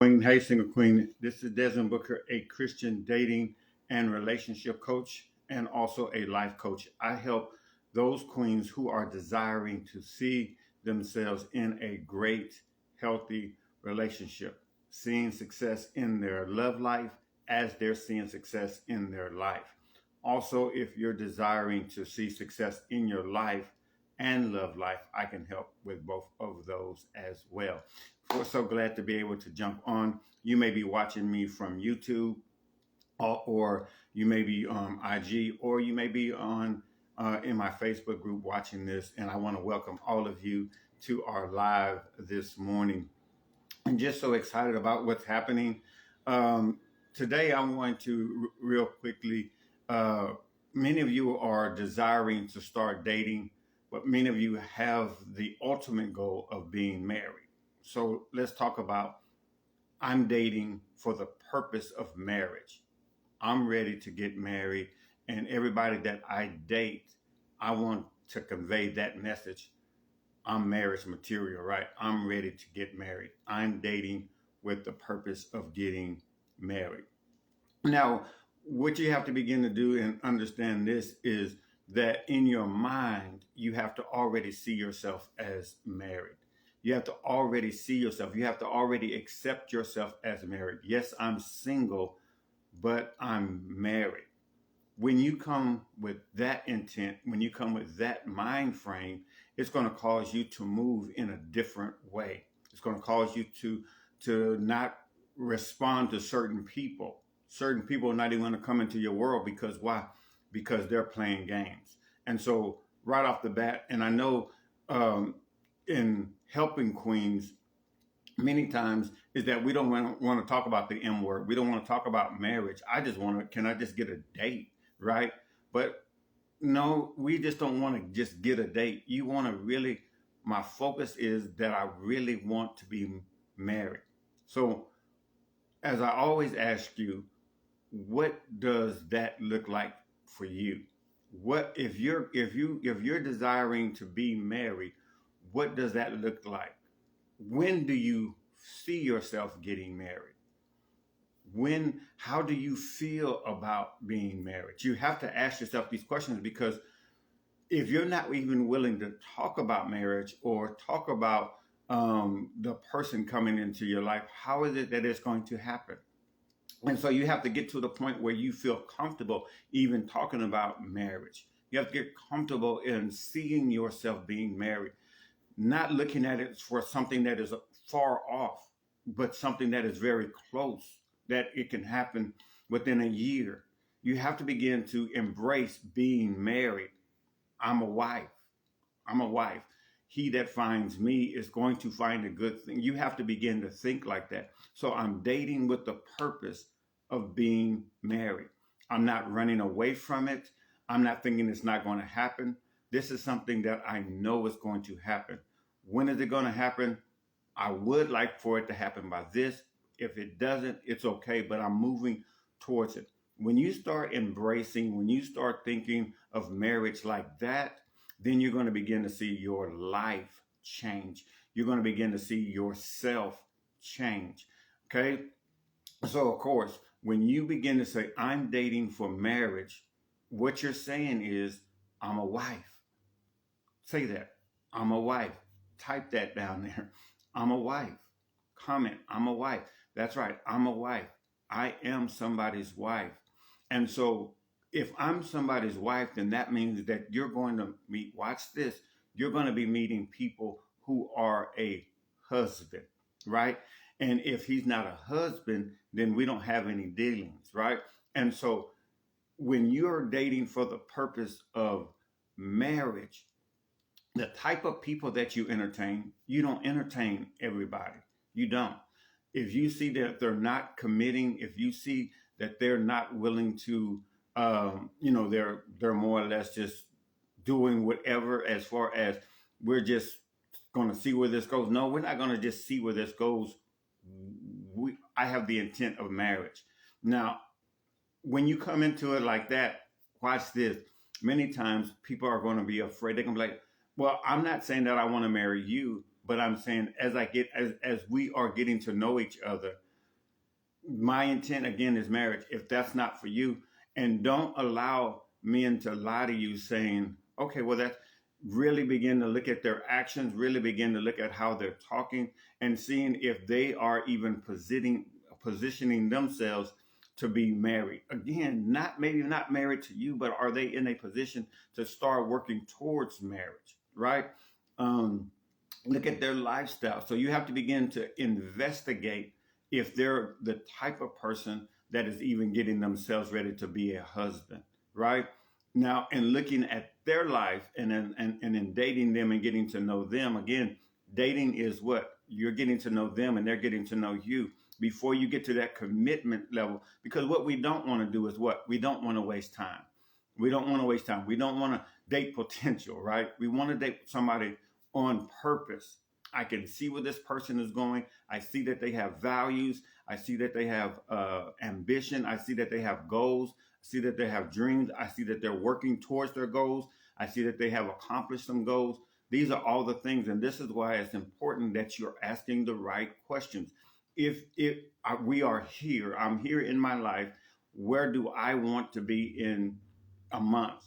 Queen. Hey, single queen. This is Desmond Booker, a Christian dating and relationship coach, and also a life coach. I help those queens who are desiring to see themselves in a great, healthy relationship, seeing success in their love life as they're seeing success in their life. Also, if you're desiring to see success in your life and love life, I can help with both of those as well. We're so glad to be able to jump on. You may be watching me from YouTube, or you may be on IG, or you may be on in my Facebook group watching this. And I want to welcome all of you to our live this morning. I'm just so excited about what's happening. Um, Today, I'm going to real quickly. Uh, Many of you are desiring to start dating, but many of you have the ultimate goal of being married. So let's talk about I'm dating for the purpose of marriage. I'm ready to get married, and everybody that I date, I want to convey that message. I'm marriage material, right? I'm ready to get married. I'm dating with the purpose of getting married. Now, what you have to begin to do and understand this is that in your mind, you have to already see yourself as married. You have to already see yourself. You have to already accept yourself as married. Yes, I'm single, but I'm married. When you come with that intent, when you come with that mind frame, it's going to cause you to move in a different way. It's going to cause you to not respond to certain people. Certain people are not even going to come into your world because why? Because they're playing games. And so right off the bat, and I know um, in helping queens, many times is that we don't want to talk about the M word. We don't want to talk about marriage. I just want to, can I just get a date? Right. But no, we just don't want to just get a date. You want to really, my focus is that I really want to be married. So as I always ask you, what does that look like for you? What if you're desiring to be married, what does that look like? When do you see yourself getting married? When, how do you feel about being married? You have to ask yourself these questions, because if you're not even willing to talk about marriage or talk about the person coming into your life, how is it that it's going to happen? And so you have to get to the point where you feel comfortable even talking about marriage. You have to get comfortable in seeing yourself being married, not looking at it for something that is far off, but something that is very close, that it can happen within a year. You have to begin to embrace being married. I'm a wife. I'm a wife. He that finds me is going to find a good thing. You have to begin to think like that. So I'm dating with the purpose of being married. I'm not running away from it. I'm not thinking it's not going to happen. This is something that I know is going to happen. When is it going to happen? I would like for it to happen by this. If it doesn't, it's okay, but I'm moving towards it. When you start embracing, when you start thinking of marriage like that, then you're going to begin to see your life change. You're going to begin to see yourself change. Okay. So, of course, when you begin to say, I'm dating for marriage, what you're saying is, I'm a wife. Say that. I'm a wife. Type that down there. I'm a wife. Comment. I'm a wife. That's right. I'm a wife. I am somebody's wife. And so if I'm somebody's wife, then that means that you're going to meet, watch this, you're going to be meeting people who are a husband, right? And if he's not a husband, then we don't have any dealings, right? And so when you're dating for the purpose of marriage, the type of people that you don't entertain everybody. You don't. If you see that they're not committing, if you see that they're not willing to, they're more or less just doing whatever, as far as we're just going to see where this goes. No, we're not going to just see where this goes. I have the intent of marriage. Now, when you come into it like that, watch this. Many times people are going to be afraid. They're going to be like, well, I'm not saying that I want to marry you, but I'm saying as we are getting to know each other, My intent again is marriage. If that's not for you, and don't allow men to lie to you saying, okay, well, that really begin to look at their actions, really begin to look at how they're talking and seeing if they are even positioning themselves to be married. Again, not maybe not married to you, but are they in a position to start working towards marriage, right? Um, Look at their lifestyle. So you have to begin to investigate if they're the type of person that is even getting themselves ready to be a husband, right? Now, in looking at their life and in dating them and getting to know them, again, dating is what? You're getting to know them and they're getting to know you before you get to that commitment level. Because what we don't want to do is what? We don't want to waste time. We don't want to waste time. We don't want to date potential, right? We want to date somebody on purpose. I can see where this person is going. I see that they have values. I see that they have ambition. I see that they have goals. I see that they have dreams. I see that they're working towards their goals. I see that they have accomplished some goals. These are all the things, and this is why it's important that you're asking the right questions. If we are here, I'm here in my life. Where do I want to be in a month?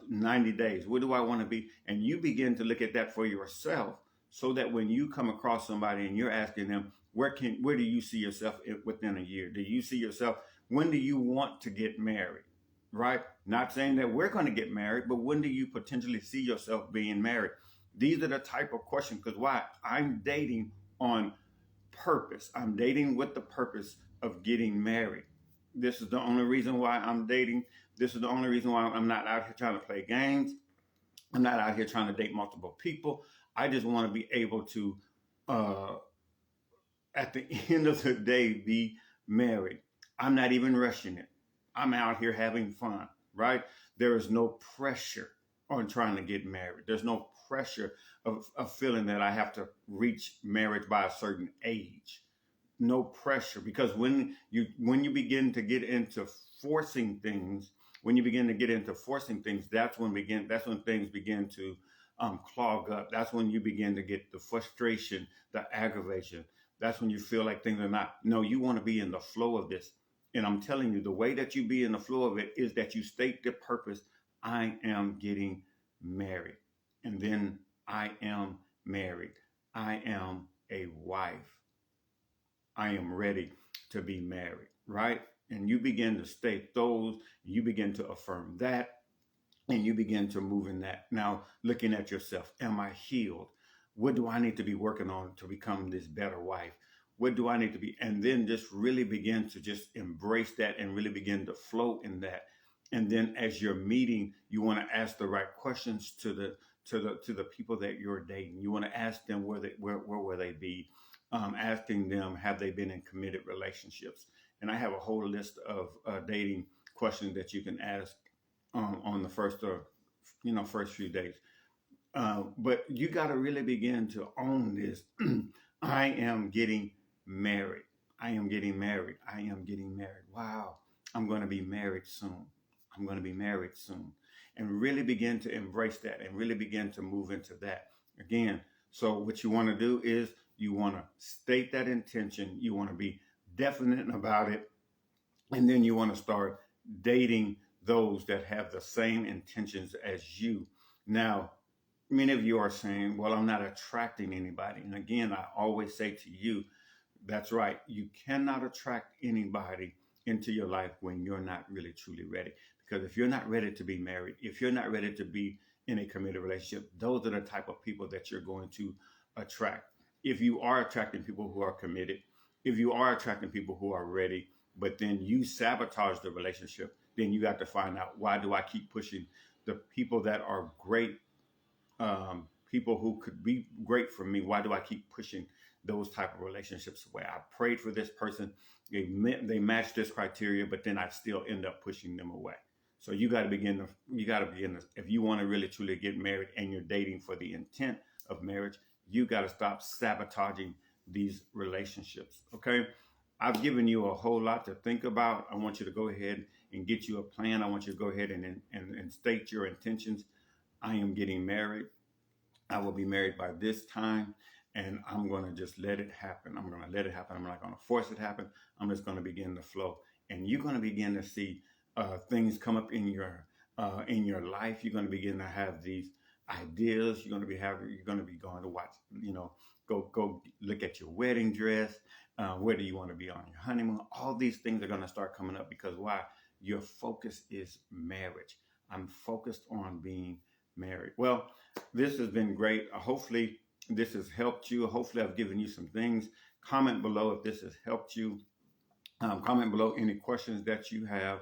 90 days? Where do I want to be? And you begin to look at that for yourself so that when you come across somebody and you're asking them, where do you see yourself within a year? Do you see yourself? When do you want to get married? Right? Not saying that we're going to get married, but when do you potentially see yourself being married? These are the type of questions. Because why? I'm dating on purpose. I'm dating with the purpose of getting married. This is the only reason why I'm dating. This is the only reason why I'm not out here trying to play games. I'm not out here trying to date multiple people. I just want to be able to, uh, at the end of the day, be married. I'm not even rushing it. I'm out here having fun, right? There is no pressure on trying to get married. There's no pressure of feeling that I have to reach marriage by a certain age. No pressure, because when you begin to get into forcing things, that's when things begin to clog up. That's when you begin to get the frustration, the aggravation. That's when you feel like things are not. No, you want to be in the flow of this. And I'm telling you, the way that you be in the flow of it is that you state the purpose. I am getting married. And then I am married. I am a wife. I am ready to be married, right? And you begin to state those, you begin to affirm that, and you begin to move in that. Now, looking at yourself, am I healed? What do I need to be working on to become this better wife? What do I need to be? And then just really begin to just embrace that and really begin to flow in that. And then as you're meeting, you want to ask the right questions to the people that you're dating. You want to ask them where will they be? Asking them, have they been in committed relationships? And I have a whole list of dating questions that you can ask on the first few days. But you got to really begin to own this. I am getting married. I am getting married. I am getting married. Wow, I'm going to be married soon. I'm going to be married soon. And really begin to embrace that and really begin to move into that. Again, so what you want to do is you want to state that intention. You want to be definite about it. And then you want to start dating those that have the same intentions as you. Now, many of you are saying, well, I'm not attracting anybody. And again, I always say to you, that's right. You cannot attract anybody into your life when you're not really truly ready. Because if you're not ready to be married, if you're not ready to be in a committed relationship, those are the type of people that you're going to attract. If you are attracting people who are committed, if you are attracting people who are ready, but then you sabotage the relationship, then you got to find out, why do I keep pushing the people that are great, people who could be great for me? Why do I keep pushing those type of relationships away? I prayed for this person, they matched this criteria, but then I still end up pushing them away. So you got to begin to, if you want to really truly get married and you're dating for the intent of marriage, you got to stop sabotaging these relationships. Okay. I've given you a whole lot to think about. I want you to go ahead and get you a plan. I want you to go ahead and state your intentions. I am getting married. I will be married by this time. and I'm going to just let it happen. I'm going to let it happen. I'm not going to force it to happen. I'm just going to begin to flow, and you're going to begin to see things come up in your life. You're going to begin to have these ideas. You're going to be going to watch. Go look at your wedding dress. Where do you want to be on your honeymoon? All these things are going to start coming up because why? Your focus is marriage. I'm focused on being married. Well, this has been great. Hopefully, this has helped you. Hopefully, I've given you some things. Comment below if this has helped you. Comment below any questions that you have.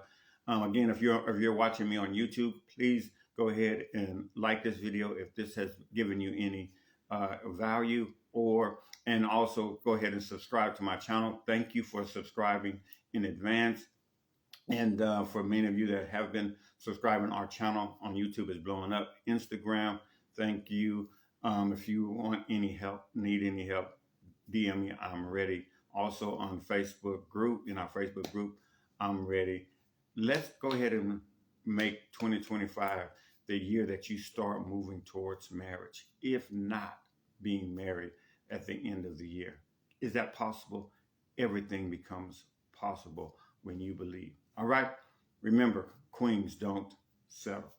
Again, if you're watching me on YouTube, please go ahead and like this video if this has given you any value, and also go ahead and subscribe to my channel. Thank you for subscribing in advance. And for many of you that have been subscribing, our channel on YouTube is blowing up. Instagram, thank you. If you want any help, need any help, DM me. I'm ready. Also on Facebook group, in our Facebook group, I'm ready. Let's go ahead and make 2025 the year that you start moving towards marriage, if not being married at the end of the year. Is that possible? Everything becomes possible when you believe. All right. Remember, queens don't settle.